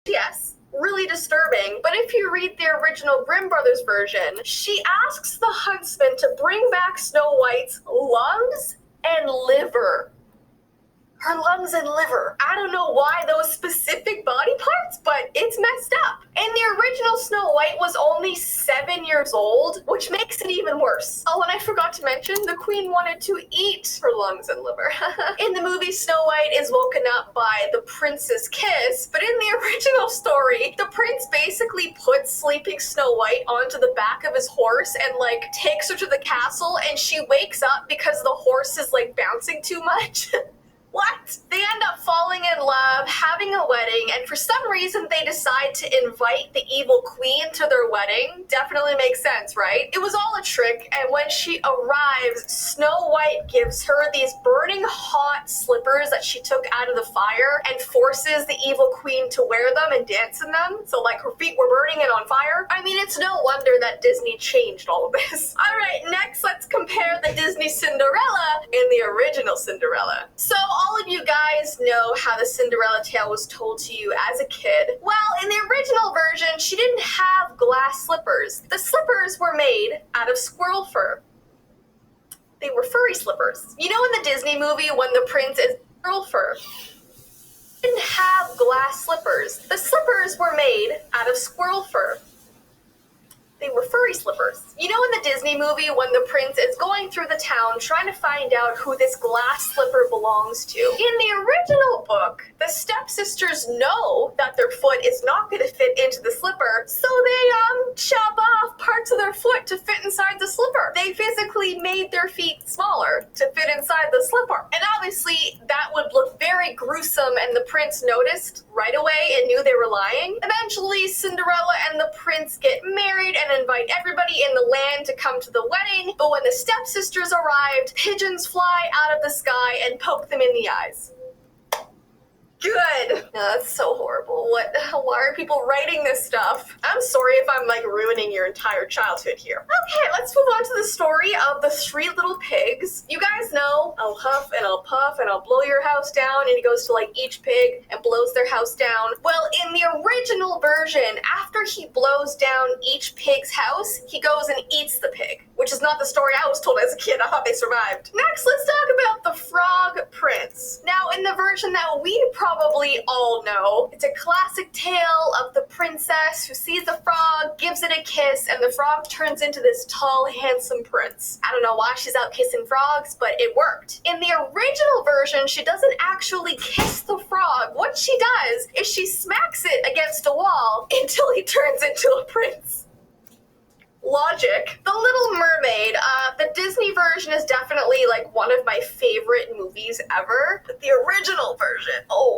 Yes, really disturbing, but if you read the original Grimm Brothers version, she asks the huntsman to bring back Snow White's lungs and liver. Her lungs and liver. I don't know why those specific body parts, but it's messed up. And the original Snow White was only 7 years old, which makes it even worse. Oh, and I forgot to mention, the queen wanted to eat her lungs and liver. In the movie, Snow White is woken up by the prince's kiss, but in the original story, the prince basically puts sleeping Snow White onto the back of his horse and like takes her to the castle, and she wakes up because the horse is like bouncing too much. What? They end up falling in love, having a wedding, and for some reason they decide to invite the evil queen to their wedding. Definitely makes sense, right? It was all a trick, and when she arrives, Snow White gives her these burning hot slippers that she took out of the fire and forces the evil queen to wear them and dance in them. So like her feet were burning and on fire. I mean, it's no wonder that Disney changed all of this. All right, next let's compare the Disney Cinderella and the original Cinderella. So all of you guys know how the Cinderella tale was told to you as a kid. Well, in the original version, she didn't have glass slippers. The slippers were made out of squirrel fur. They were furry slippers. You know in the Disney movie when the prince is squirrel fur? Didn't have glass slippers. The slippers were made out of squirrel fur. They were furry slippers. You know in the Disney movie when the prince is going through the town trying to find out who this glass slipper belongs to? In the original book, the stepsisters know that their foot is not going to fit into the slipper, so they chop off parts of their foot to fit inside the slipper. They physically made their feet smaller to fit inside the slipper. And obviously that would look very gruesome, and the prince noticed right away and knew they were lying. Eventually, Cinderella and the prince get married and invite everybody in the land to come to the wedding, but when the stepsisters arrived, pigeons fly out of the sky and poke them in the eyes. Good. No, that's so horrible. Why are people writing this stuff? I'm sorry if I'm like ruining your entire childhood here. Okay, let's move on to the story of the three little pigs. You guys know, I'll huff and I'll puff and I'll blow your house down, and he goes to like each pig and blows their house down. Well, in the original version, after he blows down each pig's house, he goes and eats the pig, which is not the story I was told as a kid. I thought they survived. Next, let's talk about the Frog Prince. Now, in the version that we probably all know, it's a classic tale of the princess who sees a frog, gives it a kiss, and the frog turns into this tall, handsome prince. I don't know why she's out kissing frogs, but it worked. In the original version, she doesn't actually kiss the frog. What she does is she smacks it against a wall until he turns into a prince. Logic. The Little Mermaid, the Disney version is definitely like one of my favorite movies ever. But the original version,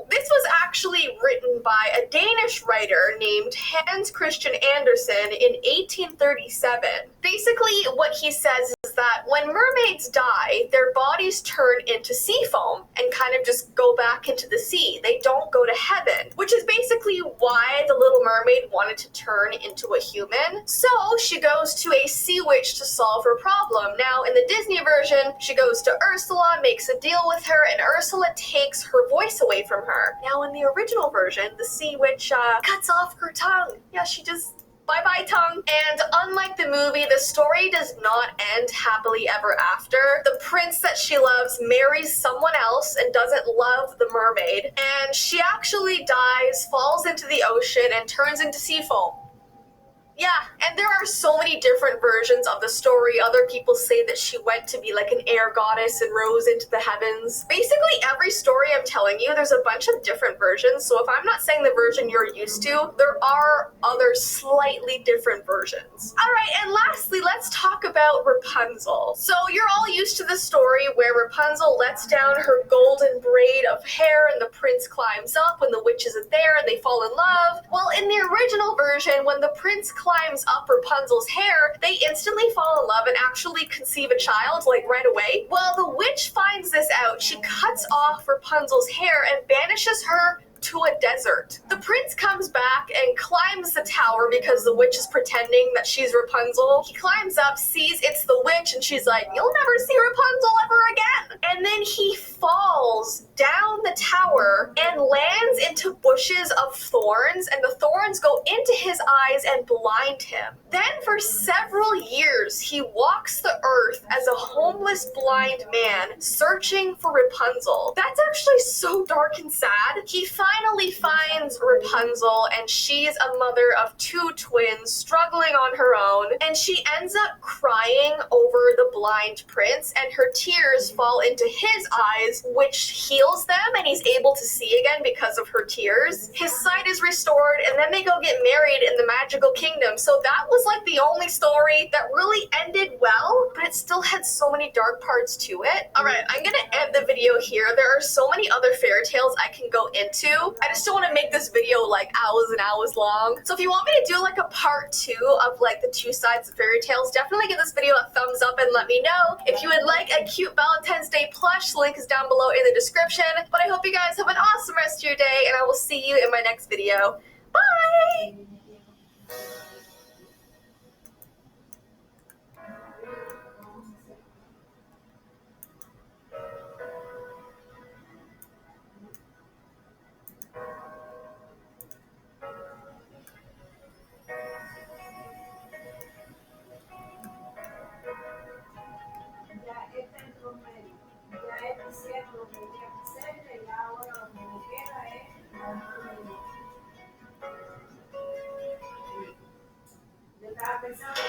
this was actually written by a Danish writer named Hans Christian Andersen in 1837. Basically, what he says is that when mermaids die, their bodies turn into sea foam and kind of just go back into the sea. They don't go to heaven, which is basically why the Little Mermaid wanted to turn into a human. So she goes to a sea witch to solve her problem. Now, in the Disney version, she goes to Ursula, makes a deal with her, and Ursula takes her voice away from her. Now, in the original version, the sea witch cuts off her tongue. Yeah, she just bye-bye tongue. And unlike the movie, the story does not end happily ever after. The prince that she loves marries someone else and doesn't love the mermaid, and she actually dies, falls into the ocean, and turns into sea foam. Yeah, and there are so many different versions of the story. Other people say that she went to be like an air goddess and rose into the heavens. Basically, every story I'm telling you, there's a bunch of different versions. So if I'm not saying the version you're used to, there are other slightly different versions. All right, and lastly, let's talk about Rapunzel. So you're all used to the story where Rapunzel lets down her golden braid of hair and the prince climbs up when the witches are there and they fall in love. Well, in the original version, when the prince climbs up Rapunzel's hair, they instantly fall in love and actually conceive a child, like right away. Well, the witch finds this out. She cuts off Rapunzel's hair and banishes her to a desert. The prince comes back and climbs the tower because the witch is pretending that she's Rapunzel. He climbs up, sees it's the witch, and she's like, "You'll never see Rapunzel ever again." And then he falls down the tower and lands into bushes of thorns, and the thorns go into his eyes and blind him. Then for several years, he walks the earth as a homeless blind man searching for Rapunzel. That's actually so dark and sad. He finally finds Rapunzel, and she's a mother of 2 twins struggling on her own, and she ends up crying over the blind prince, and her tears fall into his eyes, which heals them, and he's able to see again because of her tears. His sight is restored, and then they go get married in the magical kingdom. So that was like the only story that really ended well, but it still had so many dark parts to it. Alright, I'm gonna end the video here. There are so many other fairy tales I can go into. I just don't want to make this video like hours and hours long. So if you want me to do like a part 2 of like the 2 sides of fairy tales, definitely give this video a thumbs up and let me know. If you would like a cute Valentine's Day plush, link is down below in the description. But I hope you guys have an awesome rest of your day, and I will see you in my next video. Bye! Ya está en promedio, ya hicieron lo que tenía que hacer y ahora lo que queda es yo estaba pensando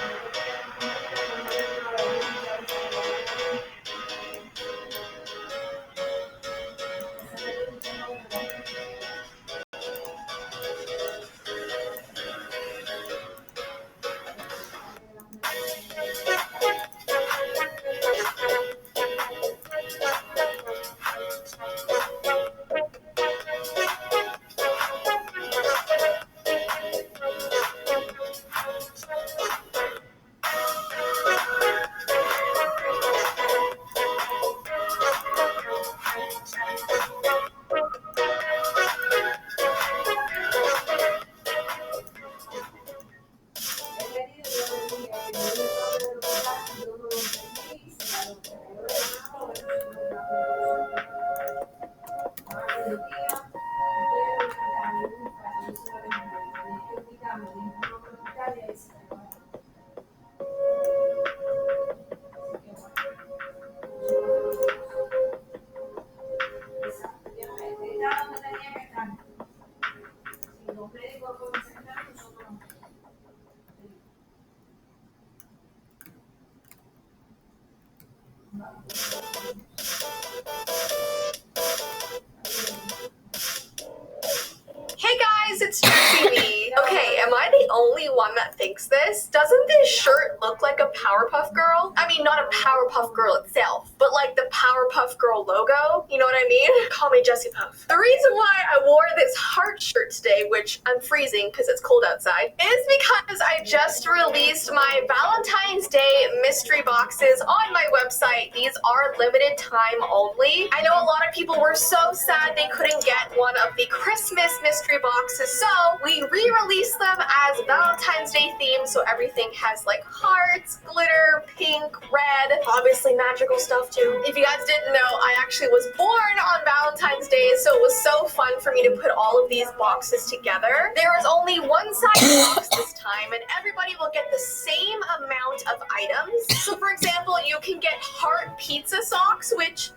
Hey guys, it's Jessie. Okay, am I the only one that thinks this? Doesn't this shirt look like a Powerpuff Girl? I mean, not a Powerpuff Girl itself, but like the Powerpuff Girl logo. You know what I mean? Call me Jessie Puff. The reason why I wore this heart shirt today, which I'm freezing because it's cold outside, is because I just released my Valentine's Day mystery boxes on my website. These are limited time only. I know a lot of people were so sad they couldn't get one of the Christmas mystery boxes, so we re-released them as Valentine's Day themed, so everything has like hearts, glitter, pink, red, obviously magical stuff too. If you guys didn't know, I actually was born on Valentine's Day, so it was so fun for me to put all of these boxes together. There is only one size box this time, and everybody will get the same amount of items. So for example, you can get heart pizza socks, which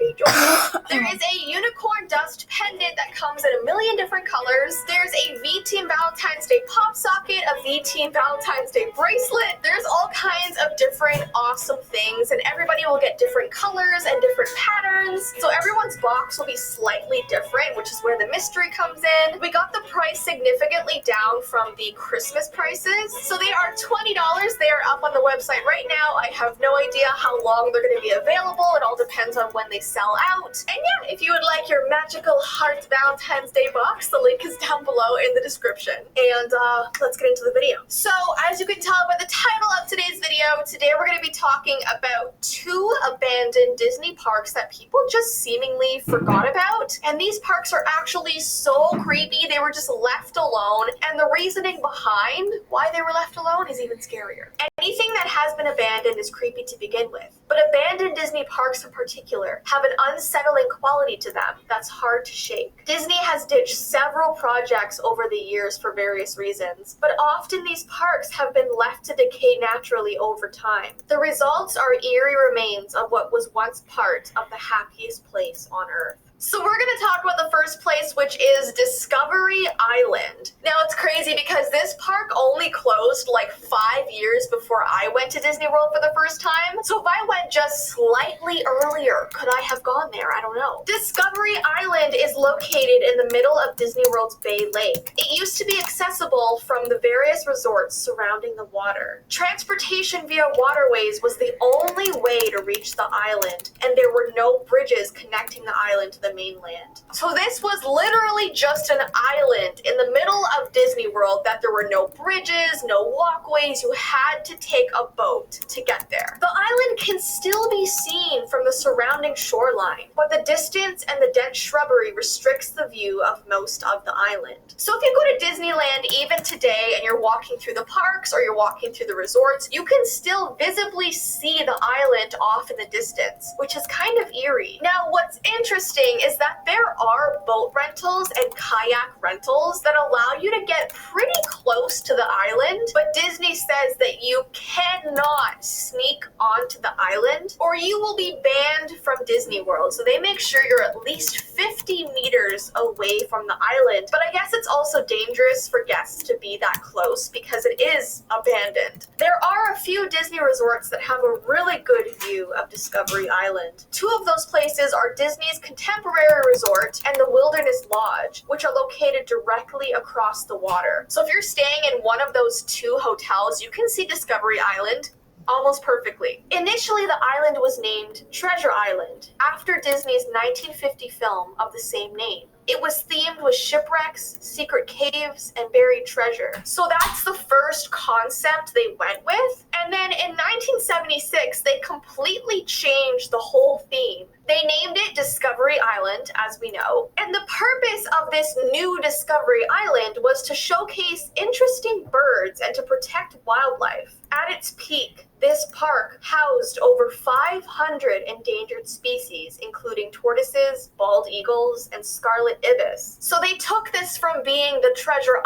there is a unicorn dust pendant that comes in a million different colors. There's a V-Team Valentine's Day pop socket, a V-Team Valentine's Day bracelet. There's all kinds of different awesome things, and everybody will get different colors and different patterns. So everyone's box will be slightly different, which is where the mystery comes in. We got the price significantly down from the Christmas prices. So they are $20. They are up on the website right now. I have no idea how long they're going to be available. It all depends on when they sell out. And yeah, if you would like your magical heart Valentine's Day box, the link is down below in the description. And let's get into into the video. So as you can tell by the title of today's video, today we're going to be talking about 2 abandoned Disney parks that people just seemingly forgot about. And these parks are actually so creepy, they were just left alone. And the reasoning behind why they were left alone is even scarier. Anything that has been abandoned is creepy to begin with. But abandoned Disney parks in particular have an unsettling quality to them that's hard to shake. Disney has ditched several projects over the years for various reasons, but often these parks have been left to decay naturally over time. The results are eerie remains of what was once part of the happiest place on Earth. So we're going to talk about the first place, which is Discovery Island. Now it's crazy because this park only closed like 5 years before I went to Disney World for the first time. So if I went just slightly earlier, could I have gone there? I don't know. Discovery Island is located in the middle of Disney World's Bay Lake. It used to be accessible from the various resorts surrounding the water. Transportation via waterways was the only way to reach the island, and there were no bridges connecting the island to the mainland. So this was literally just an island in the middle of Disney World that there were no bridges, no walkways. You had to take a boat to get there. The island can still be seen from the surrounding shoreline, but the distance and the dense shrubbery restricts the view of most of the island. So if you go to Disneyland even today and you're walking through the parks or you're walking through the resorts, you can still visibly see the island off in the distance, which is kind of eerie. Now, what's interesting is that there are boat rentals and kayak rentals that allow you to get pretty close to the island, but Disney says that you cannot sneak onto the island or you will be banned from Disney World. So they make sure you're at least 50 meters away from the island. But I guess it's also dangerous for guests to be that close because it is abandoned. There are a few Disney resorts that have a really good view of Discovery Island. 2 of those places are Disney's Contemporary Resort and the Wilderness Lodge, which are located directly across the water. So if you're staying in one of those 2 hotels, you can see Discovery Island almost perfectly. Initially, the island was named Treasure Island after Disney's 1950 film of the same name. It was themed with shipwrecks, secret caves, and buried treasure. So that's the first concept they went with. And then in 1976, they completely changed the whole theme. They named it Discovery Island, as we know. And the purpose of this new Discovery Island was to showcase interesting birds and to protect wildlife. At its peak, this park housed over 500 endangered species, including tortoises, bald eagles, and scarlet ibis. So they took this from being the Treasure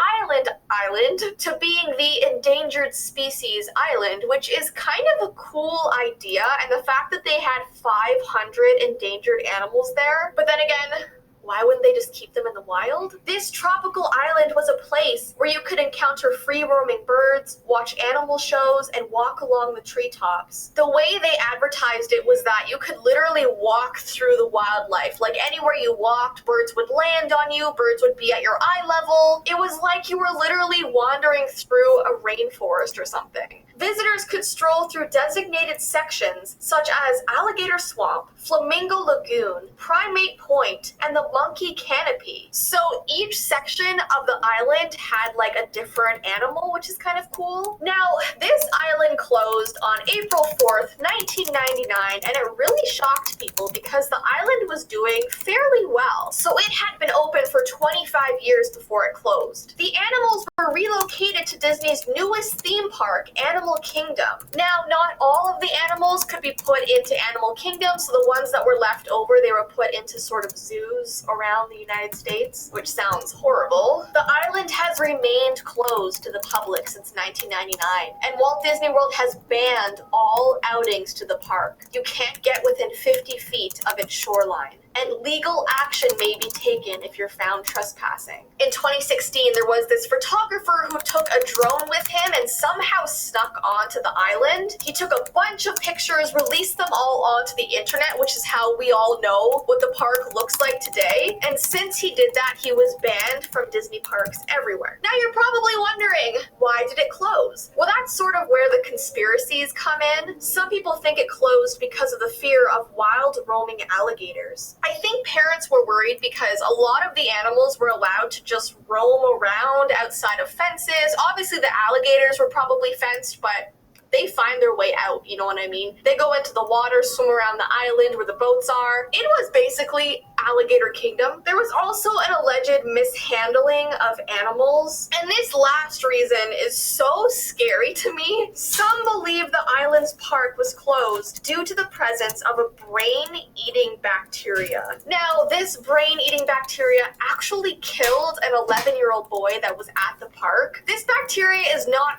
Island to being the Endangered Species Island, which is kind of a cool idea. And the fact that they had 500 endangered animals there, but then again, why wouldn't they just keep them in the wild? This tropical island was a place where you could encounter free-roaming birds, watch animal shows, and walk along the treetops. The way they advertised it was that you could literally walk through the wildlife. Like anywhere you walked, birds would land on you, birds would be at your eye level. It was like you were literally wandering through a rainforest or something. Visitors could stroll through designated sections such as Alligator Swamp, Flamingo Lagoon, Primate Point, and the Monkey Canopy. So each section of the island had like a different animal, which is kind of cool. Now, this island closed on April 4th, 1999, and it really shocked people because the island was doing fairly well. So it had been open for 25 years before it closed. The animals were relocated to Disney's newest theme park, Animal Kingdom. Now, not all of the animals could be put into Animal Kingdom, so the ones that were left over, they were put into sort of zoos around the United States, which sounds horrible. The island has remained closed to the public since 1999, and Walt Disney World has banned all outings to the park. You can't get within 50 feet of its shoreline, and legal action may be taken if you're found trespassing. In 2016, there was this photographer who took a drone with him and somehow snuck onto the island. He took a bunch of pictures, released them all onto the internet, which is how we all know what the park looks like today. And since he did that, he was banned from Disney parks everywhere. Now you're probably wondering, why did it close? Well, that's sort of where the conspiracies come in. Some people think it closed because of the fear of wild roaming alligators. I think parents were worried because a lot of the animals were allowed to just roam around outside of fences. Obviously, the alligators were probably fenced, but they find their way out, you know what I mean? They go into the water, swim around the island where the boats are. It was basically alligator kingdom. There was also an alleged mishandling of animals, and this last reason is so scary to me. Some believe the island's park was closed due to the presence of a brain-eating bacteria. Now, this brain-eating bacteria actually killed an 11-year-old boy that was at the park. This bacteria is not